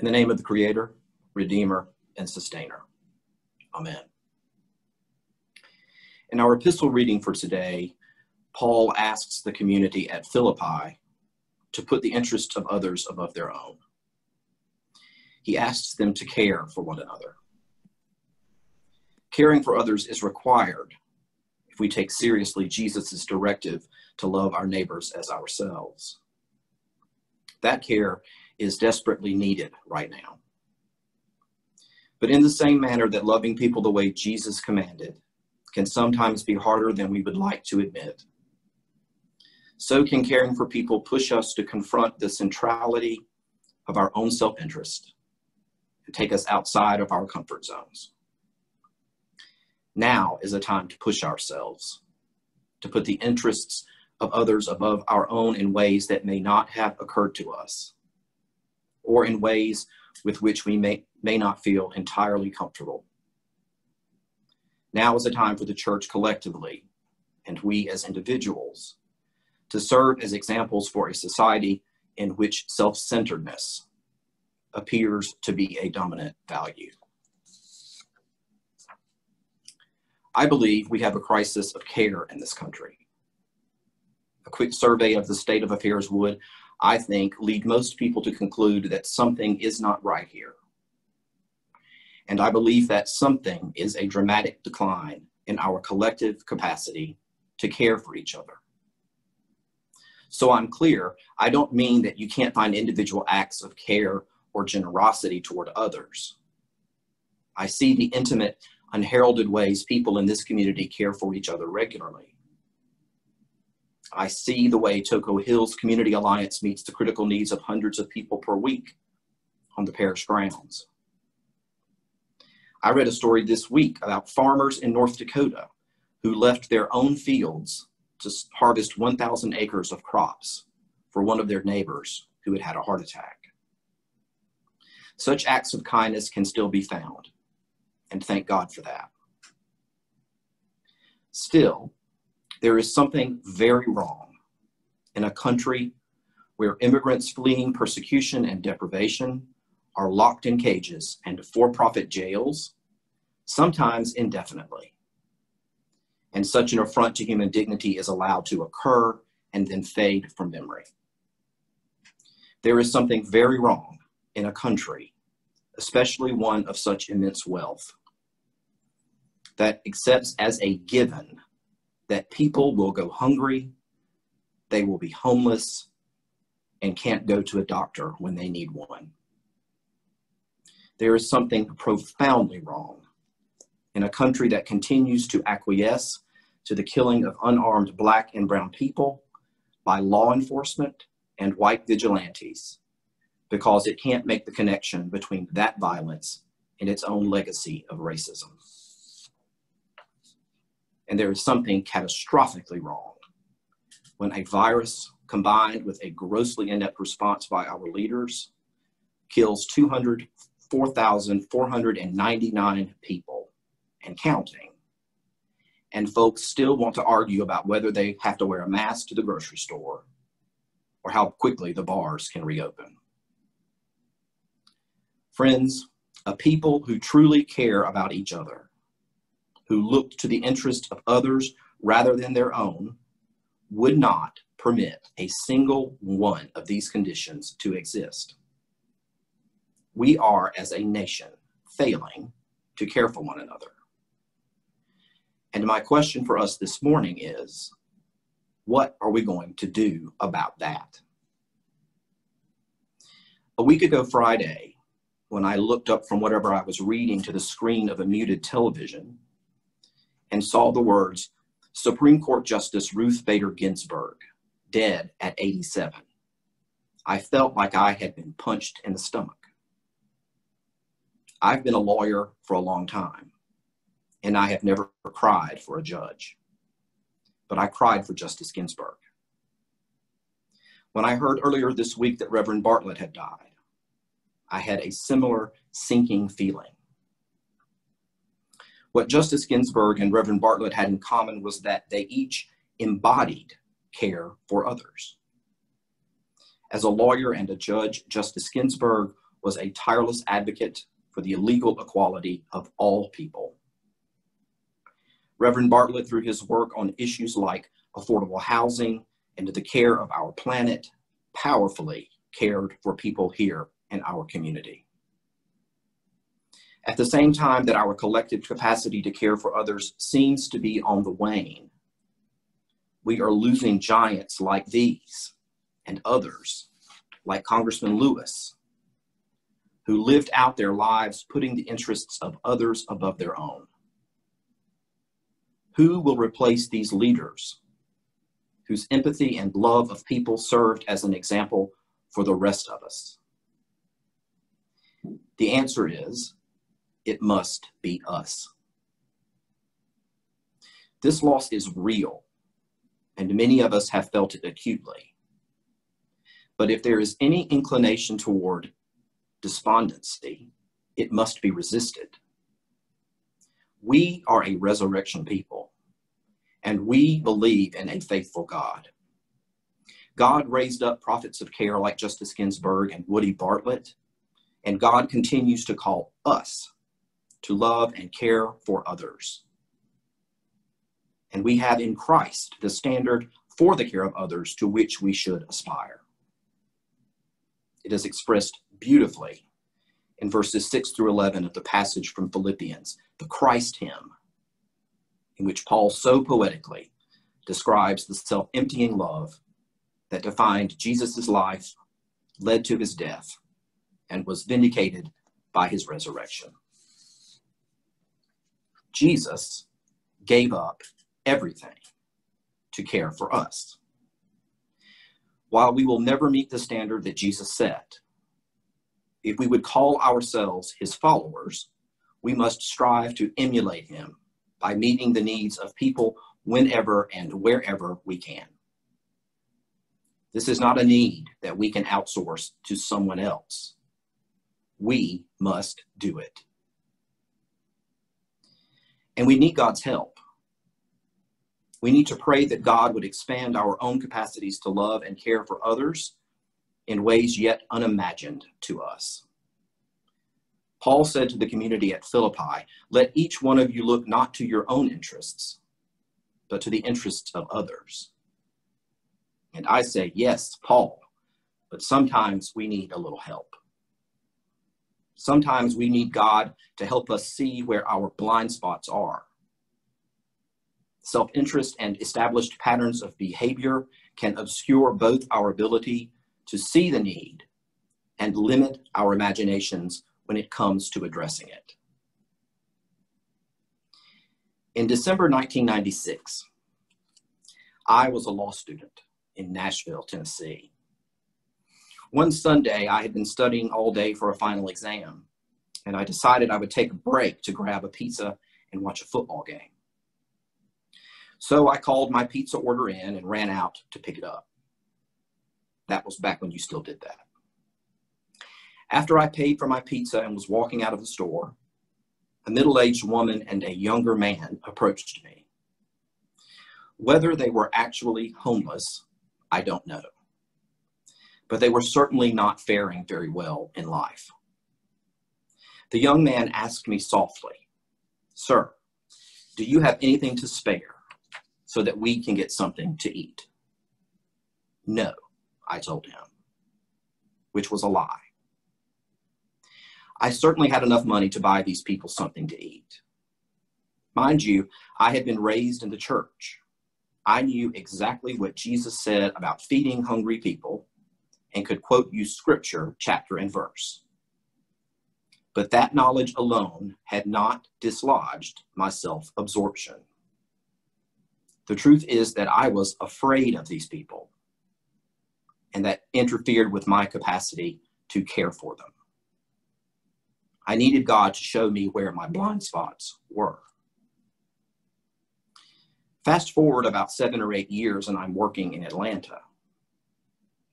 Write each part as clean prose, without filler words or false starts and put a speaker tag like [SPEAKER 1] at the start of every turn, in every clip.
[SPEAKER 1] In the name of the Creator, Redeemer, and Sustainer. Amen. In our epistle reading for today, Paul asks the community at Philippi to put the interests of others above their own. He asks them to care for one another. Caring for others is required if we take seriously Jesus' directive to love our neighbors as ourselves. That care is desperately needed right now. But in the same manner that loving people the way Jesus commanded can sometimes be harder than we would like to admit, so can caring for people push us to confront the centrality of our own self-interest and take us outside of our comfort zones. Now is a time to push ourselves, to put the interests of others above our own in ways that may not have occurred to us, or in ways with which we may not feel entirely comfortable. Now is a time for the church collectively, and we as individuals, to serve as examples for a society in which self-centeredness appears to be a dominant value. I believe we have a crisis of care in this country. A quick survey of the state of affairs would, I think, lead most people to conclude that something is not right here. And I believe that something is a dramatic decline in our collective capacity to care for each other. So I'm clear, I don't mean that you can't find individual acts of care or generosity toward others. I see the intimate, unheralded ways people in this community care for each other regularly. I see the way Toco Hills Community Alliance meets the critical needs of hundreds of people per week on the parish grounds. I read a story this week about farmers in North Dakota who left their own fields to harvest 1,000 acres of crops for one of their neighbors who had had a heart attack. Such acts of kindness can still be found, and thank God for that. Still, there is something very wrong in a country where immigrants fleeing persecution and deprivation are locked in cages and for-profit jails, sometimes indefinitely. And such an affront to human dignity is allowed to occur and then fade from memory. There is something very wrong in a country, especially one of such immense wealth, that accepts as a given that people will go hungry, they will be homeless, and can't go to a doctor when they need one. There is something profoundly wrong in a country that continues to acquiesce to the killing of unarmed Black and brown people by law enforcement and white vigilantes because it can't make the connection between that violence and its own legacy of racism. And there is something catastrophically wrong when a virus combined with a grossly inept response by our leaders kills 4,499 people and counting. And folks still want to argue about whether they have to wear a mask to the grocery store or how quickly the bars can reopen. Friends, a people who truly care about each other, who look to the interest of others rather than their own, would not permit a single one of these conditions to exist. We are, as a nation, failing to care for one another. And my question for us this morning is, what are we going to do about that? A week ago Friday, when I looked up from whatever I was reading to the screen of a muted television and saw the words, Supreme Court Justice Ruth Bader Ginsburg, dead at 87, I felt like I had been punched in the stomach. I've been a lawyer for a long time, and I have never cried for a judge, but I cried for Justice Ginsburg. When I heard earlier this week that Reverend Bartlett had died, I had a similar sinking feeling. What Justice Ginsburg and Reverend Bartlett had in common was that they each embodied care for others. As a lawyer and a judge, Justice Ginsburg was a tireless advocate for the legal equality of all people. Reverend Bartlett, through his work on issues like affordable housing and the care of our planet, powerfully cared for people here in our community. At the same time that our collective capacity to care for others seems to be on the wane, we are losing giants like these and others, like Congressman Lewis, who lived out their lives putting the interests of others above their own. Who will replace these leaders whose empathy and love of people served as an example for the rest of us? The answer is, it must be us. This loss is real, and many of us have felt it acutely. But if there is any inclination toward despondency, it must be resisted. We are a resurrection people, and we believe in a faithful God. God raised up prophets of care like Justice Ginsburg and Woody Bartlett, and God continues to call us to love and care for others. And we have in Christ the standard for the care of others to which we should aspire. It is expressed beautifully in verses 6 through 11 of the passage from Philippians, the Christ hymn, in which Paul so poetically describes the self-emptying love that defined Jesus' life, led to his death, and was vindicated by his resurrection. Jesus gave up everything to care for us. While we will never meet the standard that Jesus set, if we would call ourselves his followers, we must strive to emulate him by meeting the needs of people whenever and wherever we can. This is not a need that we can outsource to someone else. We must do it. And we need God's help. We need to pray that God would expand our own capacities to love and care for others in ways yet unimagined to us. Paul said to the community at Philippi, "Let each one of you look not to your own interests, but to the interests of others." And I say, yes, Paul, but sometimes we need a little help. Sometimes we need God to help us see where our blind spots are. Self-interest and established patterns of behavior can obscure both our ability to see the need and limit our imaginations when it comes to addressing it. In December 1996, I was a law student in Nashville, Tennessee. One Sunday, I had been studying all day for a final exam, and I decided I would take a break to grab a pizza and watch a football game. So I called my pizza order in and ran out to pick it up. That was back when you still did that. After I paid for my pizza and was walking out of the store, a middle-aged woman and a younger man approached me. Whether they were actually homeless, I don't know. But they were certainly not faring very well in life. The young man asked me softly, "Sir, do you have anything to spare so that we can get something to eat?" "No," I told him, which was a lie. I certainly had enough money to buy these people something to eat. Mind you, I had been raised in the church. I knew exactly what Jesus said about feeding hungry people and could quote you scripture, chapter and verse. But that knowledge alone had not dislodged my self-absorption. The truth is that I was afraid of these people, and that interfered with my capacity to care for them. I needed God to show me where my blind spots were. Fast forward about 7 or 8 years, and I'm working in Atlanta.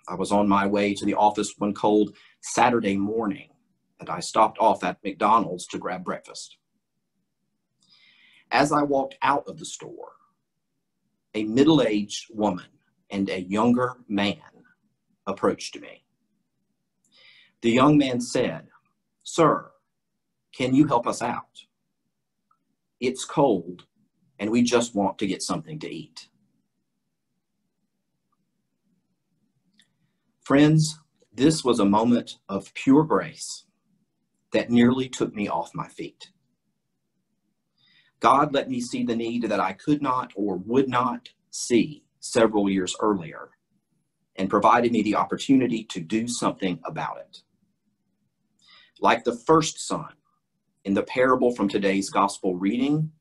[SPEAKER 1] I was on my way to the office one cold Saturday morning, and I stopped off at McDonald's to grab breakfast. As I walked out of the store, a middle-aged woman and a younger man approached me. The young man said, "Sir, can you help us out? It's cold, and we just want to get something to eat." Friends, this was a moment of pure grace that nearly took me off my feet. God let me see the need that I could not or would not see several years earlier, and provided me the opportunity to do something about it. Like the first son in the parable from today's gospel reading,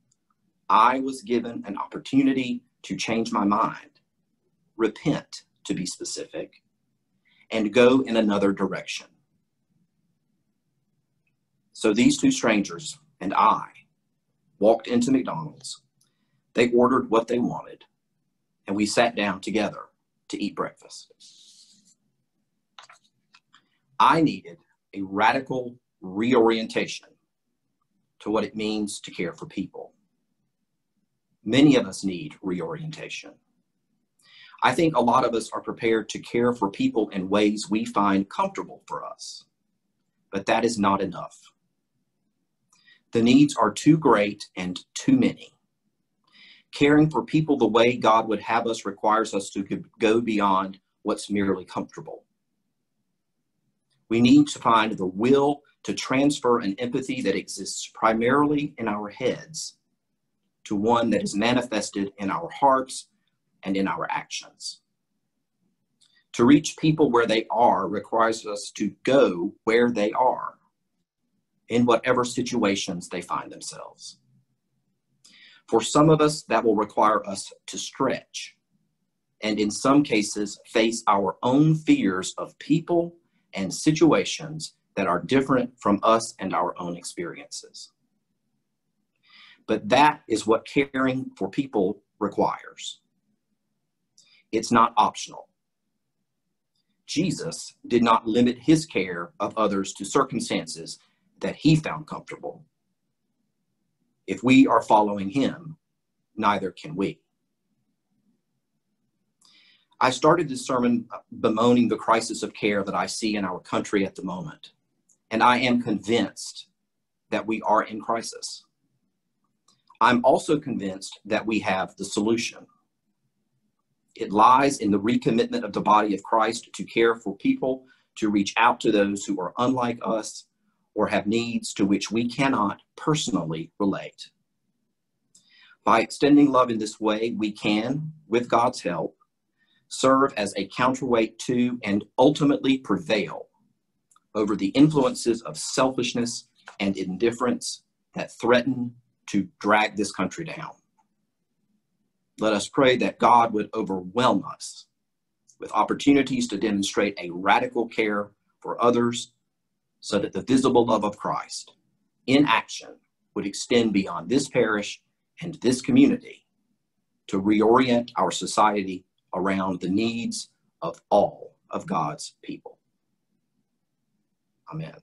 [SPEAKER 1] I was given an opportunity to change my mind, repent to be specific, and go in another direction. So these two strangers and I walked into McDonald's. They ordered what they wanted, and we sat down together to eat breakfast. I needed a radical reorientation to what it means to care for people. Many of us need reorientation. I think a lot of us are prepared to care for people in ways we find comfortable for us, but that is not enough. The needs are too great and too many. Caring for people the way God would have us requires us to go beyond what's merely comfortable. We need to find the will to transfer an empathy that exists primarily in our heads to one that is manifested in our hearts and in our actions. To reach people where they are requires us to go where they are, in whatever situations they find themselves. For some of us, that will require us to stretch, and in some cases, face our own fears of people and situations that are different from us and our own experiences. But that is what caring for people requires. It's not optional. Jesus did not limit his care of others to circumstances that he found comfortable. If we are following him, neither can we. I started this sermon bemoaning the crisis of care that I see in our country at the moment, and I am convinced that we are in crisis. I'm also convinced that we have the solution. It lies in the recommitment of the body of Christ to care for people, to reach out to those who are unlike us or have needs to which we cannot personally relate. By extending love in this way, we can, with God's help, serve as a counterweight to and ultimately prevail over the influences of selfishness and indifference that threaten to drag this country down. Let us pray that God would overwhelm us with opportunities to demonstrate a radical care for others so that the visible love of Christ in action would extend beyond this parish and this community to reorient our society around the needs of all of God's people. Amen.